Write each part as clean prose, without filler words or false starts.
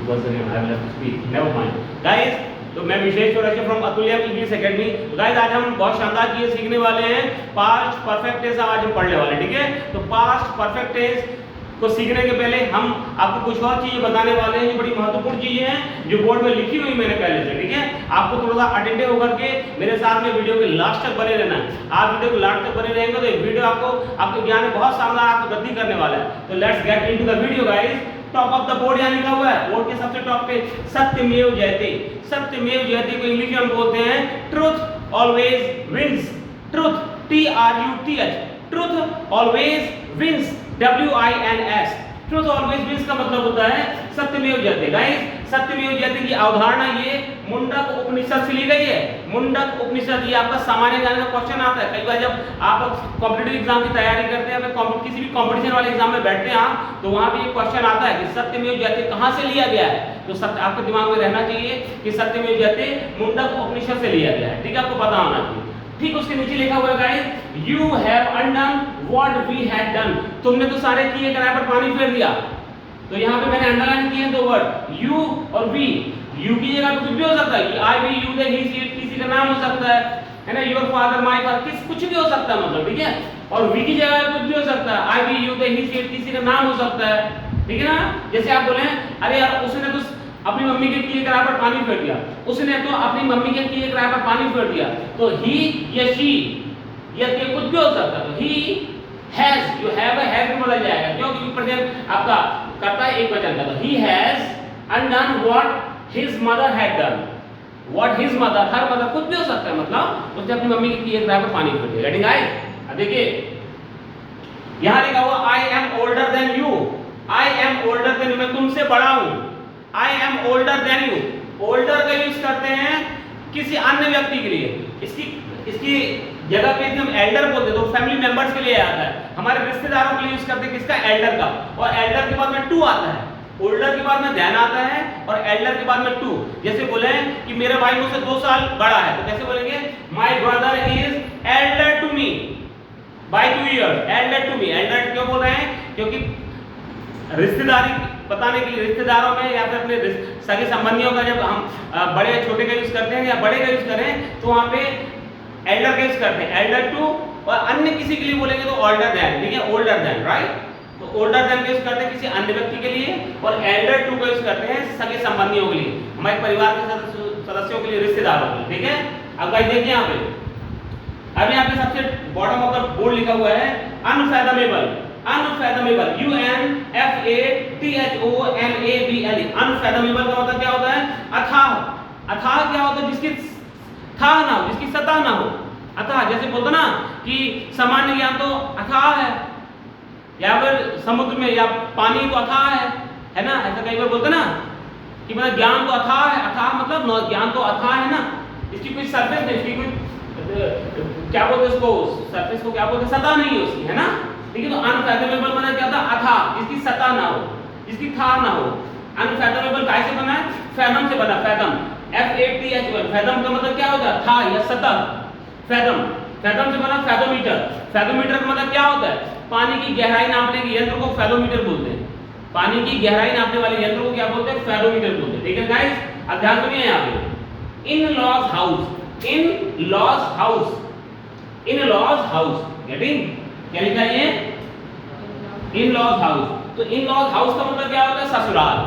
once again I will have to speak. Never mind. Guys, तो मैं विशेष Chaurasia from Atulyam English academy. तो guys आज हम बहुत शानदार चीजें सीखने वाले हैं। पास्ट परफेक्ट टेंस आज हम पढ़ने वाले हैं, ठीक है। तो पास्ट परफेक्ट टेंस को सीखने के पहले हम आपको कुछ और चीजें बताने वाले हैं जो बड़ी महत्वपूर्ण चीजें हैं, जो बोर्ड में लिखी हुई मैंने पहले से, ठीक है। आपको थोड़ा सा अटेंटिव होकर के मेरे साथ में वीडियो के लास्ट तक बने रहना है। आप वीडियो के लास्ट तक बने रहेंगे तो ये वीडियो आपको आपके ज्ञान में बहुत शानदार आपको वृद्धि करने वाला है। तो let's get into the video guys. Top of the board यहाँ लिखा हुआ है, बोर्ड के सबसे टॉप पे सत्यमेव जयते। सत्यमेव जयते को इंग्लिश में हम बोलते हैं truth always wins. Truth TRUTH, truth always wins, WINS। Truth always wins का मतलब होता है सत्यमेव जयते। गाइस सत्यमेव जयते की अवधारणा ये मुंडक उपनिषद से ली गई है। मुंडक उपनिषद ये आपका सामान्य ज्ञान का क्वेश्चन आता है। कई बार जब आप कॉम्पिटिटिव एग्जाम की तैयारी करते हैं, किसी भी कंपटीशन वाले एग्जाम में बैठते हैं आप, तो वहां पे ये क्वेश्चन आता है कि सत्यमेव जयते कहां से लिया गया है। तो सत्य आपके दिमाग में रहना चाहिए कि सत्यमेव जयते मुंडक उपनिषद से लिया गया है, ठीक है, आपको पता होना चाहिए। ठीक उसके नीचे लिखा हुआ है guys, you have undone what we had done. तुमने तो सारे किए कराए पर पानी फेर दिया। तो यहाँ पे मैंने अंडरलाइन किए हैं दो वर्ड, यू और वी। यू की जगह पे कुछ भी हो सकता है, I we you they he she किसी का नाम हो सकता है ना, योर फादर माय फादर, कुछ भी हो सकता है मतलब, ठीक है। और वी की जगह पे कुछ भी हो सकता है, I we you they he she किसी का नाम हो सकता है, ठीक है ना। जैसे आप बोले अरे यार उसने तो अपनी मम्मी के किए कराए पर पानी फेर दिया, उसने तो अपनी मम्मी के किए कराए पर पानी फेर दिया। तो ही या शी या कुछ भी हो सकता है। तो ही हैज, जो हैव है हैज में बदल जाएगा, क्यों? क्योंकि प्रेजेंट आपका करता है एक वचन का। तो he has undone what his mother had done. What his mother, her mother कुछ भी हो सकता है, मतलब उसने अपनी मम्मी के किए कराए पर पानी फेर दिया। Getting guys? अब देखिए यहां लिखा हुआ I am older than you. I am older than you, मैं तुमसे बड़ा हूं। I am older than you। older का यूज करते हैं किसी अन्य व्यक्ति के लिए। इसकी जगह पे हम elder बोलते हैं तो फैमिली मेंबर्स के लिए आता है। हमारे रिश्तेदारों के लिए यूज करते हैं किसका, elder का। और elder के बाद में to आता है, older के बाद में than आता है और elder के बाद में to। जैसे बोले कि मेरा भाई मुझसे 2 साल बड़ा है, तो कैसे बोलेंगे, my brother is elder to me by 2 years। elder to me, elder क्यों बोल रहे हैं, क्योंकि रिश्तेदारी बताने के लिए रिश्तेदारों में या फिर अपने सगे संबंधियों का जब हम बड़े छोटे का यूज करते हैं या बड़े का यूज करें तो वहां पे एल्डर का यूज करते हैं, एल्डर टू। और अन्य किसी के लिए बोलेंगे तो ओल्डर देन, ठीक है, ओल्डर देन, राइट। तो ओल्डर देन का यूज करते हैं किसी अन्य व्यक्ति के लिए और एल्डर टू का यूज करते हैं सगे संबंधियों के लिए, हमारे परिवार के सदस्यों के लिए, रिश्तेदारों के लिए, ठीक है। अब गाइस देखिए यहाँ पे, अब यहाँ पे सबसे बॉटम ऑफ द बोर्ड लिखा हुआ है अनफैथमेबल। Unfathomable, UNFATHOMABLE। अनफैथमेबल का मतलब क्या होता है, अथाह। अथाह क्या होता है, जिसकी था ना हो, जिसकी सतह ना हो। अथाह जैसे बोलते ना कि सामान्य ज्ञान तो अथाह है, या फिर समुद्र में या पानी तो अथाह है ना, ऐसा कई बार बोलते ना कि मतलब ज्ञान तो अथाह है। अथाह मतलब ज्ञान तो अथाह है ना, इसकी कोई सरफेस नहीं, इसकी कोई क्या बोलते हैं उसको, सरफेस को क्या बोलते हैं, सतह नहीं है उसकी, है ना, ठीक है। तो अनफैथमेबल मतलब क्या था, अथाह, जिसकी सतह ना हो, जिसकी था ना हो। अनफैथमेबल कैसे बना है, फैथम से बना, फैथम, FATH। फैथम का मतलब क्या होता है, था या सतह। फैथम, फैथम से बना फैथोमीटर। फैथोमीटर का मतलब क्या होता है, पानी की गहराई नापने के यंत्र को फैथोमीटर बोलते हैं। पानी की गहराई नापने वाले यंत्र को क्या बोलते हैं, फैथोमीटर बोलते हैं, ठीक है गाइस। अब ध्यान सुनिए यहाँ पे, in laws house, in laws house, in laws house, getting, क्या लिखा है ये, इन लॉज हाउस। तो इन लॉज हाउस का मतलब क्या होता है, ससुराल।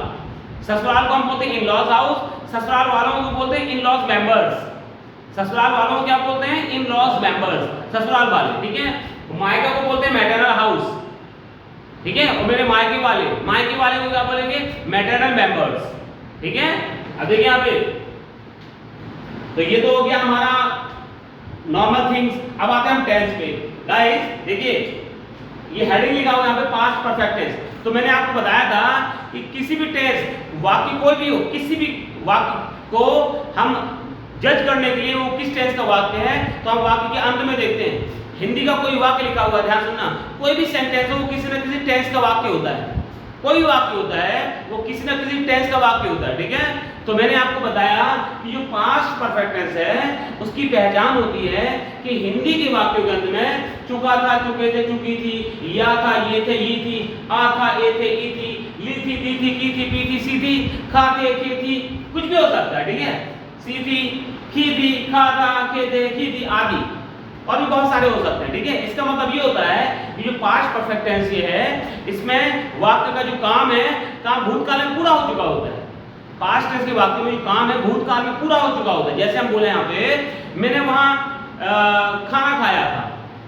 ससुराल को हम बोलते हैं इन लॉज हाउस। ससुराल वालों को बोलते हैं इन लॉज मेंबर्स। ससुराल वालों को क्या बोलते हैं, इन लॉज मेंबर्स, ससुराल वाले, ठीक है। मायका को बोलते हैं मैटरनल हाउस, ठीक है। और मेरे मायके वाले को क्या बोलेंगे, मैटरनल मेंबर्स, ठीक है। अब देखिए यहाँ पे, तो ये तो हो गया हमारा नॉर्मल थिंग्स। अब आते हैं हम टेंस पे। गाइस देखिए ये हेडिंग लिखा हुआ है यहाँ पे, पास्ट परफेक्ट टेंस। तो मैंने आपको बताया था कि किसी भी टेंस, वाक्य कोई भी हो, किसी भी वाक्य को हम जज करने के लिए वो किस टेंस का वाक्य है, तो हम वाक्य के अंत में देखते हैं। हिंदी का कोई वाक्य लिखा हुआ है, ध्यान सुनना, कोई भी सेंटेंस हो वो किसी न किसी टेंस का वाक्य होता है। कोई भी वाक्य होता है वो किसी न किसी टेंस का वाक्य होता है, ठीक है। तो मैंने आपको बताया कि जो पास्ट परफेक्ट टेंस है उसकी पहचान होती है कि हिंदी के वाक्यों के अंत में चुका था, चुके थे, चुकी थी, या था, ये थे, ये थी, आ था, ए थे, ई थी, ली थी, दी थी, की थी, पी थी, सी थी, खा थे, की थी, कुछ भी हो सकता है, ठीक है। सी थी, की थी, खा था, के थे, की थी आदि, और भी बहुत सारे हो सकते हैं, ठीक है। इसका मतलब ये होता है कि जो पास्ट परफेक्ट टेंस ये है, इसमें वाक्य का जो काम है, काम भूतकाल में पूरा हो चुका होता है। पास्ट टेंस के वाक्य में जो काम है भूतकाल में पूरा हो चुका होता है। जैसे हम बोले यहाँ पे मैंने वहां खाना खाया था,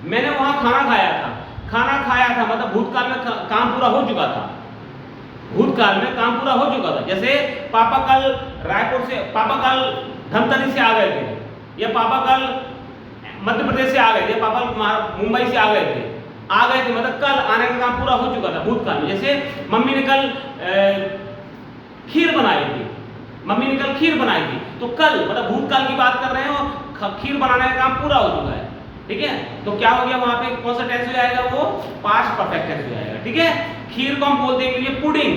मैंने वहां खाना खाया था, खाना खाया था मतलब भूतकाल में काम पूरा हो चुका था, भूतकाल में काम पूरा हो चुका था। जैसे पापा कल रायपुर से, पापा कल धमतरी से आ गए थे, या पापा कल मध्य प्रदेश से आ गए थे, पापा मुंबई से आ गए थे, मतलब कल आने का काम पूरा हो चुका था भूतकाल में। जैसे मम्मी ने कल खीर बनाई थी, मम्मी ने कल खीर बनाई थी, तो कल मतलब भूतकाल की बात कर रहे हैं, खीर बनाने का काम पूरा हो चुका है, ठीक है। तो क्या हो गया वहां पे, कौन सा टेंस हो जाएगा, वो पास्ट परफेक्ट टेंस हो जाएगा, ठीक है। खीर को हम बोलते हैं इंग्लिश में पुडिंग,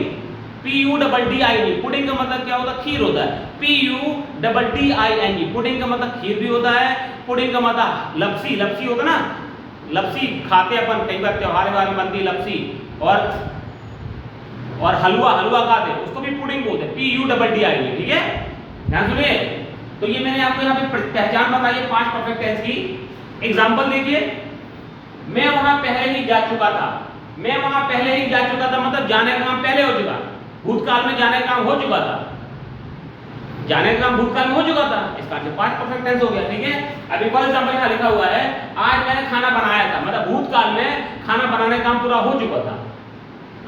PUDDING, पुडिंग का मतलब क्या होता है, खीर होता है। PUDDING, पुडिंग का मतलब खीर भी होता है, पुडिंग का मतलब लपसी, लपसी होता ना, लपसी खाते अपन, कई बार त्योहार में बनती है लपसी, और हलवा, हलवा खाते हैं, उसको भी पुडिंग बोलते हैं, PUDDING, ठीक है। ध्यान सुनिए, तो ये मैंने आपको यहाँ पे पहचान बताई है पास्ट परफेक्ट टेंस की। एग्जांपल देखिए, मैं वहां पहले ही जा चुका था, मैं वहां पहले ही जा चुका था मतलब जाने का काम पहले हो चुका, भूतकाल में जाने का काम हो चुका था, जाने का काम भूतकाल में हो चुका था, इसका अर्थ पास्ट परफेक्ट टेंस हो गया, ठीक है। अभी फॉर एग्जांपल यहाँ लिखा हुआ है आज मैंने खाना बनाया था, मतलब भूतकाल में खाना बनाने का काम पूरा हो चुका था,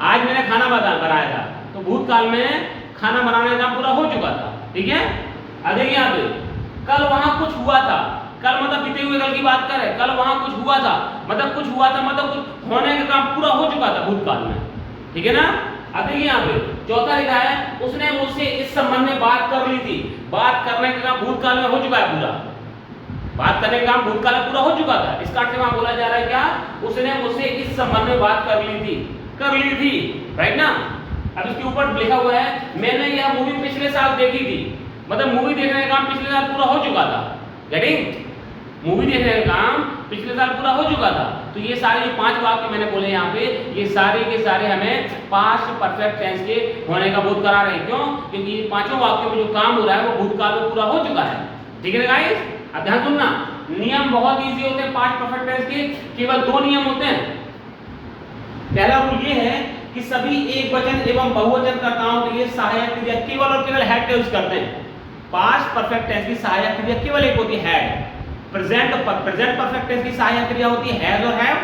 आज मैंने खाना बनाया था, तो भूतकाल में खाना बनाने का काम पूरा हो चुका था, ठीक है। अब देखिए यहाँ पे कल वहां कुछ हुआ था, कल मतलब बीते हुए कल की बात कर रहे हैं, कल वहां कुछ हुआ था मतलब कुछ हुआ था मतलब कुछ होने का काम पूरा हो चुका था भूतकाल में, ठीक है ना। अब देखिए यहाँ पे चौथा लिखा है उसने मुझसे इस संबंध में बात कर ली थी, बात करने का काम भूतकाल में हो चुका है पूरा, बात करने का काम भूतकाल में पूरा हो चुका था, इसका अर्थ वहां बोला जा रहा है क्या, उसने मुझसे इस संबंध में बात कर ली थी, कर ली थी, राइट ना। अब इसके ऊपर लिखा हुआ है मैंने यह मूवी पिछले साल देखी थी, मतलब मूवी देखने का काम पिछले साल पूरा हो चुका था, गेटिंग, मूवी देखने का काम पिछले साल पूरा हो चुका था। तो ये सारे जो 5 वाक्य मैंने बोले यहाँ पे, ये सारे के सारे हमें पास्ट परफेक्ट टेंस के होने का बोध करा रहे हैं, क्यों, क्योंकि ये 5 वाक्यों में जो काम हो रहा है वो भूतकाल में पूरा हो चुका है, ठीक है गाइस। अब ध्यान सुनना, नियम बहुत इजी होते हैं पास्ट परफेक्ट टेंस के, केवल 2 नियम होते हैं। पहला रूल ये है कि सभी एक वचन एवं बहुवचन कर्ताओं के लिए सहायक क्रिया केवल और केवल हैड का यूज करते हैं। पास्ट परफेक्ट टेंस की सहायक क्रिया केवल एक होती है हैड, प्रेजेंट परफेक्ट टेंस की सहायक क्रिया होती है हैज और हैव,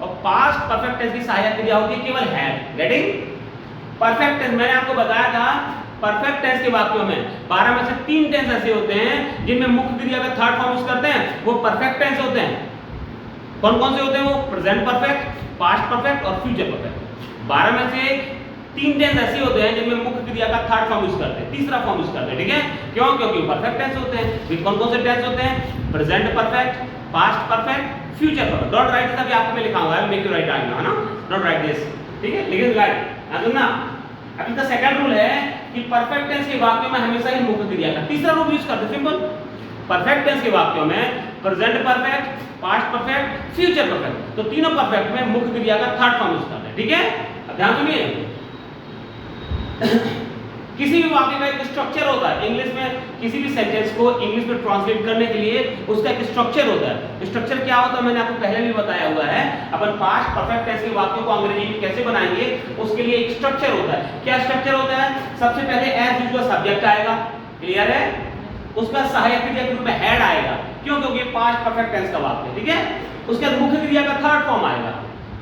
और पास्ट परफेक्ट टेंस की सहायक क्रिया होती है केवल हैड, गेटिंग। परफेक्ट टेंस मैंने आपको बताया था, परफेक्ट टेंस के वाक्यों में 12 में से 3 टेंस ऐसे होते हैं जिनमें मुख्य क्रिया का थर्ड फॉर्म यूज करते हैं, वो परफेक्ट टेंस होते हैं। कौन कौन से होते हैं वो, प्रेजेंट परफेक्ट, पास्ट परफेक्ट और फ्यूचर परफेक्ट। 12 में से 3 टेंस ऐसे होते हैं जिनमें मुख्य क्रिया का थर्ड फॉर्म यूज करते हैं, तीसरा फॉर्म यूज करते हैं, ठीक है। क्यों, क्योंकि परफेक्ट टेंस होते हैं। फिर कौन कौन से टेंस होते हैं, present perfect, past perfect, future perfect. Don't write this, अभी आपको मैं लिखा हुआ है, मेक यू राइट डाउन, है ना, डोंट राइट दिस, ठीक है, लिख गाइस सुनना। अब इसका सेकंड रूल है कि परफेक्ट टेंस के वाक्यों में हमेशा ही मुख्य क्रिया का तीसरा रूप यूज करते हैं, सिंपल। परफेक्ट टेंस के वाक्यों में present perfect, past perfect, future perfect, तो तीनों परफेक्ट में मुख्य क्रिया का थर्ड फॉर्म यूज करते हैं, ठीक है। अब ध्यान सुनिए, किसी भी वाक्य का एक स्ट्रक्चर होता है, इंग्लिश में किसी भी सेंटेंस को इंग्लिश में ट्रांसलेट करने के लिए उसका एक स्ट्रक्चर होता है। स्ट्रक्चर क्या होता है मैंने आपको पहले भी बताया हुआ है। अपन पास्ट परफेक्ट टेंस के वाक्यों को अंग्रेजी में कैसे बनाएंगे, उसके लिए एक स्ट्रक्चर होता है। क्या स्ट्रक्चर होता है, सबसे पहले एज यूजुअल सब्जेक्ट आएगा, क्लियर है, उसका सहायक क्रिया के रूप में हैड आएगा, क्यों, क्योंकि ये पास्ट परफेक्ट टेंस का वाक्य है, ठीक है। उसके बाद मुख्य क्रिया का थर्ड फॉर्म आएगा,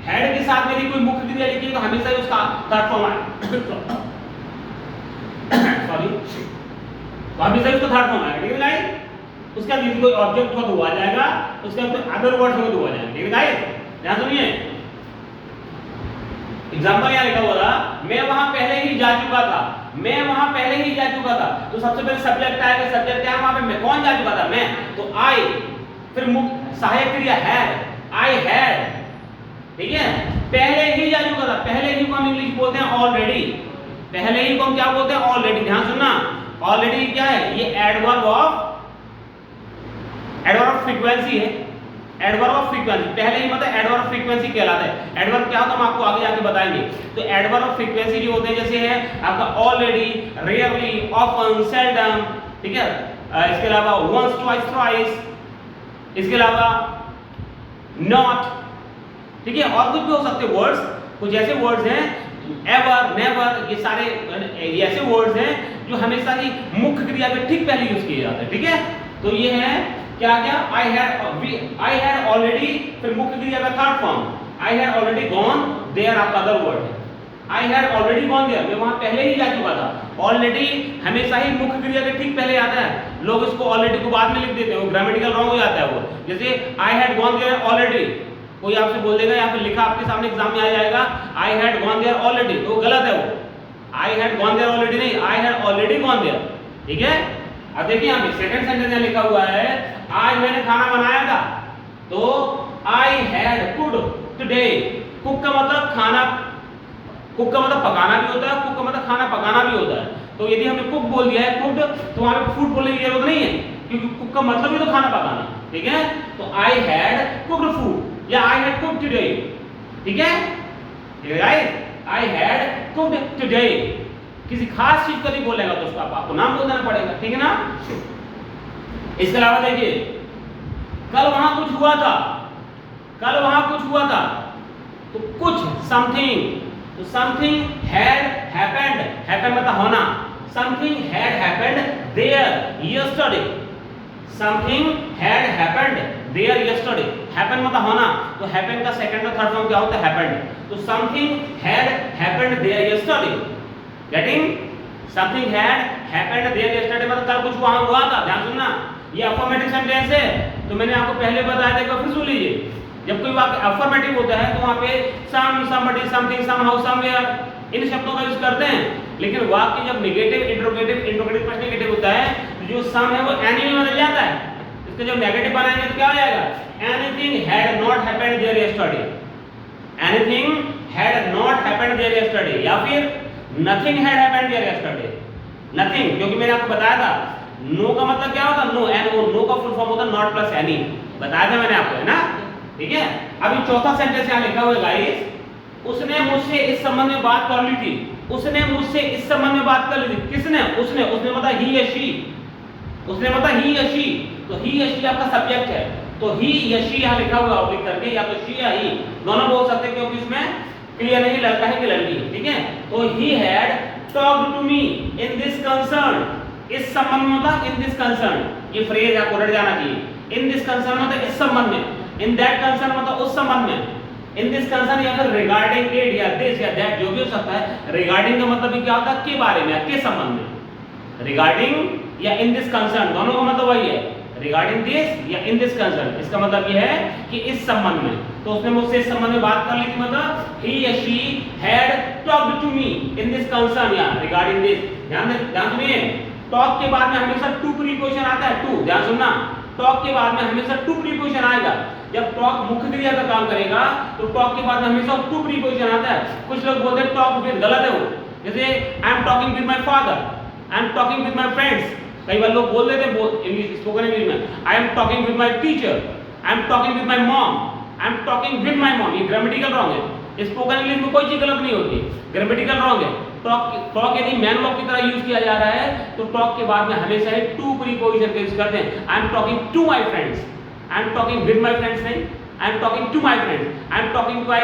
हैड के साथ यदि कोई मुख्य क्रिया लिखी है तो हमेशा ही उसका थर्ड फॉर्म आएगा सॉरी, तो हमेशा ही उसका थर्ड फॉर्म आएगा, ठीक है गाइस। उसका यदि कोई ऑब्जेक्ट हो तो हुआ जाएगा, उसका कोई अदर वर्ड हो तो हुआ जाएगा, ठीक है गाइस। ध्यान सुनिए, एग्जांपल यहां लिखा हुआ था, मैं वहां पहले ही जा चुका था, मैं वहां पहले ही जा चुका था, तो सबसे पहले सब्जेक्ट आएगा, सब्जेक्ट क्या है वहां पे, मैं कौन जा चुका था, मैं, तो आई, फिर सहायक क्रिया हैड, आई हैड, ठीक है, पहले ही जा चुका था। पहले ही को हम इंग्लिश बोलते हैं ऑलरेडी, पहले ही को हम क्या बोलते हैं, ऑलरेडी। ध्यान सुनना, ऑलरेडी क्या है, ये एडवर्ब ऑफ फ्रीक्वेंसी है, एडवर्ब ऑफ फ्रीक्वेंसी, पहले ही मतलब एडवर्ब ऑफ फ्रीक्वेंसी कहलाता है। एडवर्ब क्या होता है हम आपको आगे जाके बताएंगे। तो एडवर्ब ऑफ फ्रीक्वेंसी जो होते हैं जैसे है आपका ऑलरेडी, रेयरली, ऑफन, सेल्डम, ठीक है, इसके अलावा वंस, ट्वाइस, थ्राइस, इसके अलावा नॉट, ठीक है, और कुछ भी हो सकते वर्ड्स। कुछ ऐसे वर्ड्स हैं एवर, नेवर, ये सारे ऐसे वर्ड्स हैं जो हमेशा ही मुख्य क्रिया के ठीक पहले यूज किए जाते हैं, ठीक है। तो ये है क्या क्या, आई हैड ऑलरेडी, फिर मुख्य क्रिया का third form, I had already gone there, आपका अदर वर्ड है I had already gone there, मैं वहां पहले ही जा चुका था। ऑलरेडी हमेशा ही मुख्य क्रिया के ठीक पहले आता है, लोग इसको ऑलरेडी को बाद में लिख देते हैं, वो ग्रामेटिकल रॉन्ग हो जाता है वो। जैसे I had gone there already, कोई आपसे बोल देगा या फिर लिखा आपके सामने एग्जाम में आ जाएगा I had gone there already, तो गलत है वो, I had gone there already नहीं, I had already gone there, ठीक है। अब देखिए यहाँ पे सेकंड सेंटेंस में लिखा हुआ है आज मैंने खाना बनाया था, तो I had cooked today. Cook का मतलब खाना, कुक का मतलब पकाना भी होता है, कुक का मतलब खाना पकाना भी होता है। तो यदि हमने कुक बोल दिया है कुक्ड, तो वहां पे फूड बोलने की जरूरत नहीं है, क्योंकि कुक का मतलब ही तो खाना पकाना, ठीक है। तो आई हैड कुक्ड फूड या आई हैड कुक्ड टुडे, ठीक है, right, I had cooked today. किसी खास चीज को नहीं बोलेगा तो उसका आपको नाम बोल देना पड़ेगा, ठीक है ना। इसके अलावा देखिए कल वहां कुछ हुआ था, कल वहां कुछ हुआ था, तो कुछ समथिंग, तो समथिंग हैड हैपेंड, हैपेंड मतलब होना, something had happened there yesterday, something had happened there yesterday, happen मतलब होना, तो हैपन का सेकंड और थर्ड फॉर्म क्या होता है हैपेंड, तो something had happened there yesterday, getting, something had happened there yesterday मतलब कल कुछ वहां हुआ था। ध्यान सुनना, ये अफर्मेटिव सेंटेंस है, तो मैंने आपको पहले बताया था, एक बार फिर सुन लीजिए। जब कोई वाक्य अफर्मेटिव होता है तो वहां पे some, somebody, something, somehow, somewhere इन शब्दों का यूज करते हैं। लेकिन वाक्य जब नेगेटिव, इंट्रोगेटिव प्लस नेगेटिव होता है, तो जो सम है वो एनी में बदल जाता है। इसका जब नेगेटिव बनाएंगे तो क्या हो जाएगा, anything had not happened there yesterday, anything had not happened there yesterday, या फिर nothing had happened there yesterday. Nothing, क्योंकि मैंने आपको बताया था नो का मतलब क्या होता है, नो, एन ओ, नो का फुल फॉर्म होता है नॉट प्लस एनी, बताया था मैंने आपको, है ना, ठीक है। अभी चौथा सेंटेंस यहां लिखा हुआ है गाइस, उसने मुझसे इस संबंध में बात कर ली थी, उसने मुझसे इस संबंध में बात कर ली थी, किसने, उसने, उसने मतलब ही या शी, उसने मतलब ही या शी, तो ही या शी आपका सब्जेक्ट है, तो ही या शी यहां लिखा हुआ ऑब्लिक करके, या तो शी या ही दोनों बोल सकते हैं, क्योंकि इसमें क्लियर नहीं लड़का है कि लड़की, ठीक है। तो he had talked to me in this concern, इस संबंध में मतलब इन दिस कंसर्न, ये फ्रेज आपको रट जाना चाहिए। इन दिस कंसर्न मतलब इस संबंध में, इन दैट कंसर्न मतलब उस संबंध में, इन दिस कंसर्न या फिर रिगार्डिंग इट या दिस या दैट जो भी हो सकता है। रिगार्डिंग का मतलब भी क्या होता है, के बारे में, के संबंध में, रिगार्डिंग या इन दिस कंसर्न दोनों का मतलब वही है, रिगार्डिंग दिस या इन दिस कंसर्न। इसका मतलब ये है कि इस संबंध में, तो उसने मुझसे इस संबंध में बात कर ली थी, मतलब he या she had talked to me in this concern या regarding this। ध्यान सुनिए, टॉक के बाद में हमेशा टू प्रीपोजिशन आता है, टू, ध्यान सुनना, टॉक के बाद में हमेशा टू प्रीपोजिशन आएगा। जब टॉक मुख्य क्रिया का काम करेगा तो टॉक के बाद में हमेशा टू प्रीपोजिशन आता है। कुछ लोग बोलते हैं टॉक विद, गलत है वो, जैसे आई am talking with my father, I am talking with my friends. कई बार लोग बोल देते हैं इंग्लिश, स्पोकन इंग्लिश में, आई am talking with my teacher, I am talking with my mom, I am talking with my mom. ये grammatical wrong है, spoken English में कोई चीज गलत नहीं होती, ग्रामेटिकल रॉन्ग है। टॉक यदि मैन वर्ब की तरह यूज किया जा रहा है तो टॉक के बाद में हमेशा ही टू प्रीपोजिशन का यूज करते हैं। I am talking to my friends, I am talking with my friends नहीं, I am talking to my friends, I am talking to my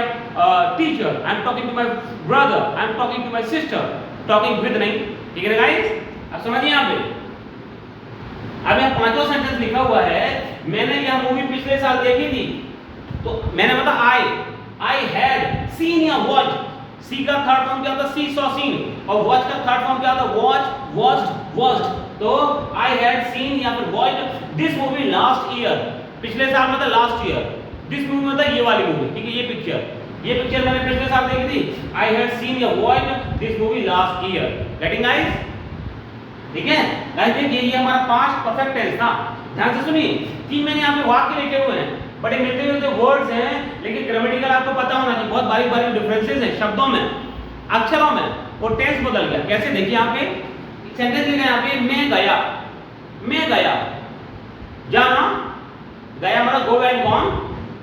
teacher, I am talking to my brother, I am talking to my sister, talking with नहीं, ठीक है guys. अब समझिए यहां पे, अब यहां पांचवा सेंटेंस लिखा हुआ है, मैंने यह मूवी पिछले साल देखी थी, तो मैंने मतलब आई हैड सीन या वॉच्ड, सी का थर्ड फॉर्म क्या होता है, सी सॉ सीन, और वॉच का थर्ड फॉर्म क्या होता है, वॉच वॉच्ड वॉच्ड। तो आई हैड सीन या फिर watched this movie last year, पिछले साल मतलब लास्ट ईयर, दिस मूवी मतलब ये वाली मूवी, ठीक है, ये पिक्चर मैंने पिछले साल देखी थी। आई हैड सीन या watched this movie last year, getting guys, ठीक है गाइस। देखिए ये हमारा पास्ट परफेक्ट टेंस था, ध्यान से सुनिए, तीन मैंने यहाँ पे वाक्य लिखे हुए हैं, बड़े मिलते जुलते वर्ड्स हैं, लेकिन ग्रामेटिकल आपको पता होना चाहिए, बहुत बारीक बारीक डिफरेंसेस हैं शब्दों में, अक्षरों में, और टेंस बदल गया। कैसे, देखिए यहाँ पे सेंटेंस लिखा है, यहाँ पे मैं गया, जाना, गया मतलब गो एंड गॉन,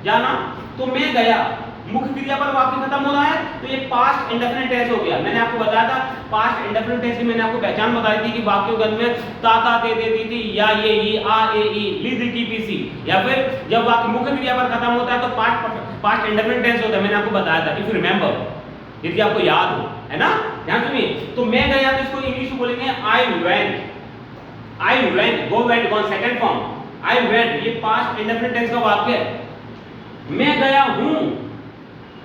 जाना, तो मैं गया, मुख्य क्रिया पर वाक्य खत्म हो रहा है, तो ये पास्ट इंडेफिनिट टेंस हो गया। मैंने आपको बताया था पास्ट इंडेफिनिट टेंस की मैंने आपको पहचान बताई थी कि वाक्यों के अंत में ता ते दी थी, या ये ई आ ए ई ली दी की पी सी, या फिर जब वाक्य मुख्य क्रिया पर खत्म होता है तो पास्ट इंडेफिनिट टेंस होता है। मैंने आपको बताया था, इफ यू रिमेंबर, यदि आपको याद हो, है ना। ध्यान सुनिए, तो मैं गया तो इसको इंग्लिश में बोलेंगे I went. I went, go went gone second form, I went, ये पास्ट इंडेफिनिट टेंस का वाक्य है। मैं गया हूं,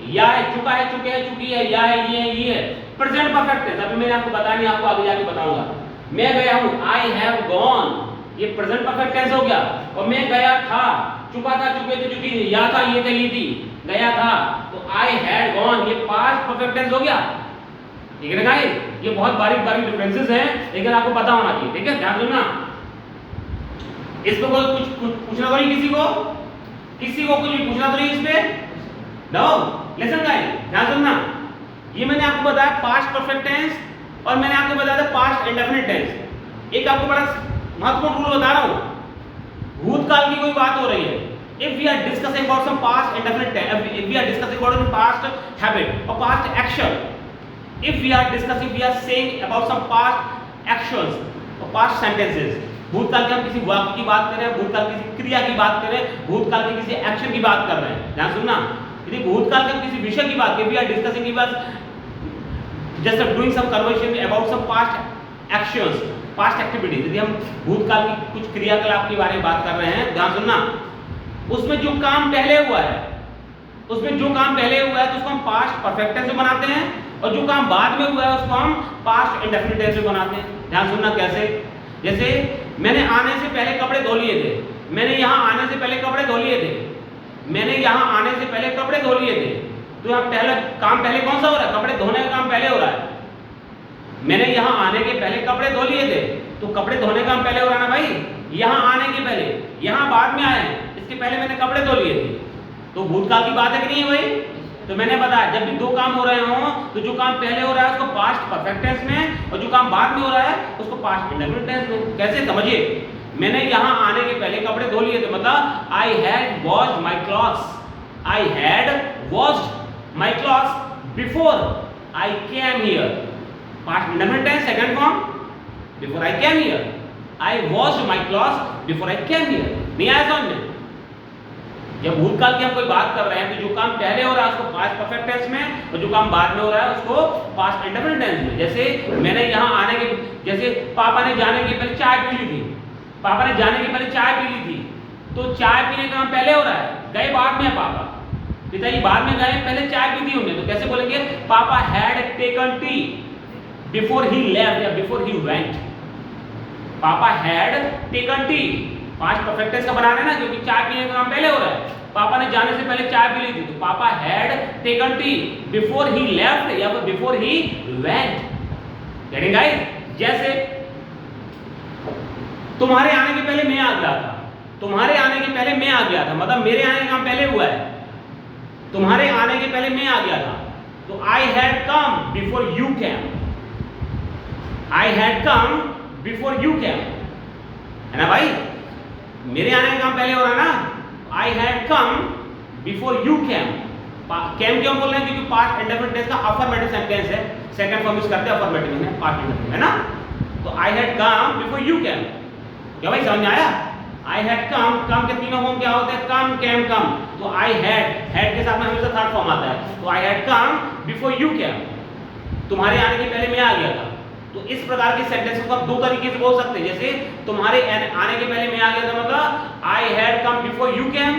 या है, चुका है, चुके हैं, चुकी है, या है, ये है, प्रेजेंट परफेक्ट टेंस। अभी मैंने आपको बताया नहीं, आपको आगे जाके बताऊंगा। मैं गया हूं, आई हैव गॉन, ये प्रेजेंट परफेक्ट टेंस हो गया। और मैं गया था, चुका था, चुके थे, चुकी थी, या था, ये चली थी, गया था, तो आई हैड गॉन, ये पास्ट परफेक्ट टेंस हो गया। ठीक है ना गाइस, ये बहुत बारीक बारीक डिफरेंसेस हैं, लेकिन आपको पता होना चाहिए। ठीक है, ध्यान देना। इस पे कोई कुछ पूछना तो नहीं, किसी को कुछ भी पूछना तो नहीं इस पे? नो, लिसन गाइस, ध्यान सुनना। ये मैंने आपको बताया पास्ट परफेक्ट टेंस, और मैंने आपको बताया था पास्ट इंडेफिनिट टेंस। एक आपको बड़ा महत्वपूर्ण रूल बता रहा हूं। भूतकाल की कोई बात हो रही है, if we are discussing about some past indefinite tense, if we are discussing about some past habit or past action, if we are discussing, we are saying about some past actions or past sentences, भूतकाल के हम किसी वाक्य की बात कर रहे हैं, भूतकाल की किसी क्रिया की बात कर रहे हैं, भूतकाल के किसी एक्शन की बात कर रहे हैं। ध्यान सुनना, यदि भूतकाल के हम किसी विषय की बात करें, we are discussing about just doing some conversation about some past actions, past activities, यदि हम भूतकाल की कुछ क्रियाकलाप के बारे में बात कर रहे हैं, ध्यान सुनना, उसमें जो काम पहले हुआ है, उसमें जो काम पहले हुआ है तो उसको हम पास्ट परफेक्ट टेंस में बनाते हैं, और जो काम बाद में हुआ है उसको हम पास्ट इंडेफिनिट टेंस में बनाते हैं। ध्यान सुनना कैसे, जैसे मैंने आने से पहले कपड़े धो लिए थे, मैंने यहाँ आने से पहले कपड़े धो लिए थे, मैंने यहाँ आने से पहले कपड़े धो लिए थे, तो यहाँ पहला काम पहले कौन सा हो रहा है? कपड़े धोने का काम पहले हो रहा है। मैंने यहाँ आने के पहले कपड़े धो लिए थे, तो कपड़े धोने का काम पहले हो रहा है ना भाई। यहाँ आने के पहले, यहाँ बाद में आए हैं, इसके पहले मैंने कपड़े धो लिए थे, तो भूतकाल की बात है कि नहीं है भाई? तो मैंने बताया जब भी दो काम हो रहे हों तो जो काम पहले हो रहा है उसको पास्ट परफेक्ट टेंस में, और जो काम बाद में हो रहा है उसको पास्ट इंडेफिनिट टेंस में। कैसे, समझिए, मैंने यहाँ आने के पहले कपड़े धो लिए थे, मतलब I had washed my clothes, I had washed my clothes before I came here. Past indefinite tense second form, before I came here, I washed my clothes before I came here. नहीं आया समझ में? जब भूतकाल की हम कोई बात कर रहे हैं तो जो काम पहले हो रहा है उसको पास्ट परफेक्ट टेंस में, और जो काम बाद में हो रहा है उसको पास्ट इंडेफिनिट टेंस में। जैसे मैंने यहाँ आने के, जैसे पापा ने जाने के पहले चाय पी ली थी, पापा ने जाने के पहले चाय पी ली थी, तो चाय पीने का काम पहले हो रहा है, गए बाद में है पापा, पिताजी बाद में गए, पहले चाय पी दी उन्होंने, तो कैसे बोलेंगे? पापा had taken tea before he left या बिफोर ही वेंट। पापा had taken tea, past perfect tense का बना रहे हैं ना, क्योंकि चाय पीने का काम पहले हो रहा है। पापा ने जाने से पहले चाय पी ली थी, तो पापा had taken tea before he left या before he went. Getting guys? जैसे तुम्हारे आने के पहले मैं आ गया था, तुम्हारे आने के पहले मैं आ गया था, मतलब मेरे आने का काम पहले हुआ है, तुम्हारे आने के पहले मैं आ गया था, तो I had come before you came, I had come before you केम, है ना भाई? मेरे आने का काम पहले हो रहा है ना, I had come before you came. Came क्यों बोल रहे हैं? क्योंकि पास्ट इंडेफिनिट टेंस का अफर्मेटिव सेंटेंस है, सेकंड फॉर्म यूज करते हैं अफर्मेटिव में, पास्ट इंडेफिनिट, है ना? तो I had come before you came. क्या भाई समझ में आया? आई हैड कम, कम के तीनों फॉर्म क्या होते हैं? कम, केम, कम। तो आई हैड के साथ में हमेशा थर्ड फॉर्म आता है, तो I had come before you केम, तुम्हारे आने के पहले मैं आ गया था। तो इस प्रकार के सेंटेंस को आप दो तरीके से बोल सकते हैं, जैसे तुम्हारे आने के पहले मैं आ गया था, मतलब I had come before you केम,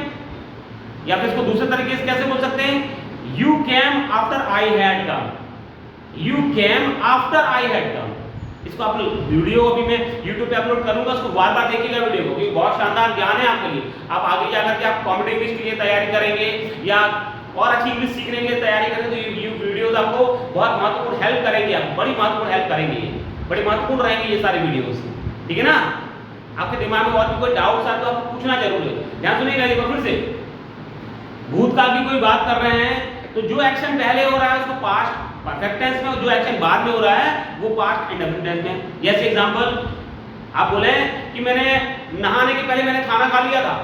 या फिर इसको दूसरे तरीके से कैसे बोल सकते हैं? You came after I had come, you came after I had कम। इसको आप वीडियो अभी मैं YouTube पे अपलोड करूंगा, उसको बार-बार देखिएगा वीडियो को, क्योंकि बहुत शानदार ज्ञान है आपके लिए। आप आगे जाकर के आप कॉम्पिटिटिव इंग्लिश के लिए तैयारी करेंगे या और अच्छी इंग्लिश सीखने के लिए तैयारी करेंगे, तो ये वीडियोस आपको बहुत महत्वपूर्ण हेल्प करेंगे, आपको बड़ी महत्वपूर्ण हेल्प करेंगे, बड़ी महत्वपूर्ण रहेंगे ये सारे वीडियोस, ठीक है ना? आपके दिमाग में और भी कोई डाउट्स आए तो आपको पूछना जरूर है। ध्यान सुनिएगा एक बार फिर से, भूतकाल की कोई बात कर रहे हैं तो जो एक्शन पहले हो रहा है उसको पास्ट परफेक्ट टेंस में, और जो एक्शन बाद में हो रहा है वो पास्ट इंडेफिनिट टेंस में। जैसे एग्जांपल आप बोले कि मैंने नहाने के पहले मैंने खाना खा लिया था,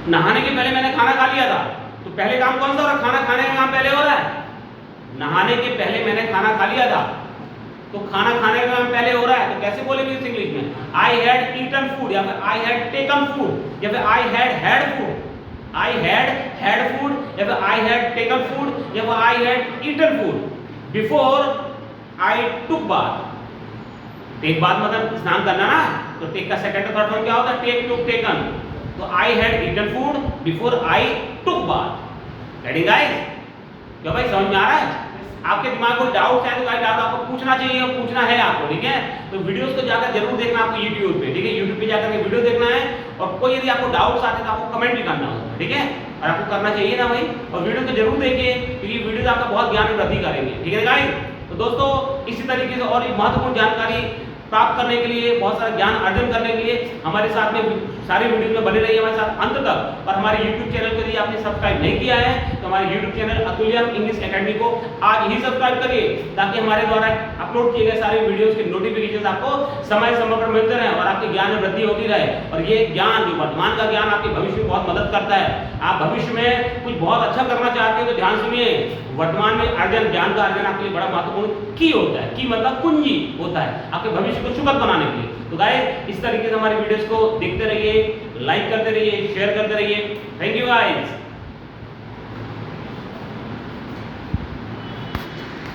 नहाने के पहले मैंने खाना खा लिया था, तो पहले काम कौन सा हो रहा है? खाना खाने का काम पहले हो रहा है। नहाने के पहले मैंने खाना खा लिया था, तो खाना खाने का काम पहले हो रहा है। तो कैसे बोलेंगे इस इंग्लिश में? आई हैड ईटन फूड, या फिर आई हैड टेकन फूड, या फिर I had food. I had food, या फिर आई हैड टेकन फूड, या फिर I had eaten food before I took bath. Take bath मतलब स्नान करना ना, तो टेक का सेकंड और थर्ड फॉर्म क्या होता है? Take, took, taken. तो I had eaten food before I took bath. Ready guys? क्या भाई समझ में आ रहा है? आपके दिमाग को डाउट है तो गाइस आप आपको पूछना चाहिए और पूछना है आपको, ठीक है? तो वीडियोस को जाकर जरूर देखना आपको YouTube पे, ठीक है? YouTube पे जाकर के वीडियो देखना है, और कोई यदि आपको डाउट्स आते हैं तो आपको कमेंट भी करना होगा, ठीक है? और आपको करना चाहिए ना भाई, और वीडियो को जरूर देखिए क्योंकि वीडियोस आपका बहुत ज्ञान में वृद्धि करेंगे, ठीक है गाइस? तो दोस्तों इसी तरीके से और महत्वपूर्ण जानकारी प्राप्त करने के लिए, बहुत सारा ज्ञान अर्जन करने के लिए हमारे साथ में सारे वीडियो में बने रहिए हमारे साथ अंत तक। और हमारे YouTube चैनल को यदि आपने सब्सक्राइब नहीं किया है तो हमारे YouTube channel Atulyam English academy को आज ही सब्सक्राइब करिए, ताकि हमारे द्वारा अपलोड किए गए सारे वीडियोस के नोटिफिकेशन आपको समय समय पर मिलते रहे और आपके ज्ञान में वृद्धि होती रहे। और ये ज्ञान, जो वर्तमान का ज्ञान, आपके भविष्य में बहुत मदद करता है। आप भविष्य में कुछ बहुत अच्छा करना चाहते हो तो ध्यान सुनिए, वर्तमान में अर्जन, ज्ञान का अर्जन आपके लिए बड़ा महत्वपूर्ण की होता है। की मतलब कुंजी होता है आपके भविष्य को सुखद बनाने के लिए। तो गाइस इस तरीके से हमारे वीडियोस को देखते रहिए, लाइक करते रहिए, शेयर करते रहिए। Thank you guys.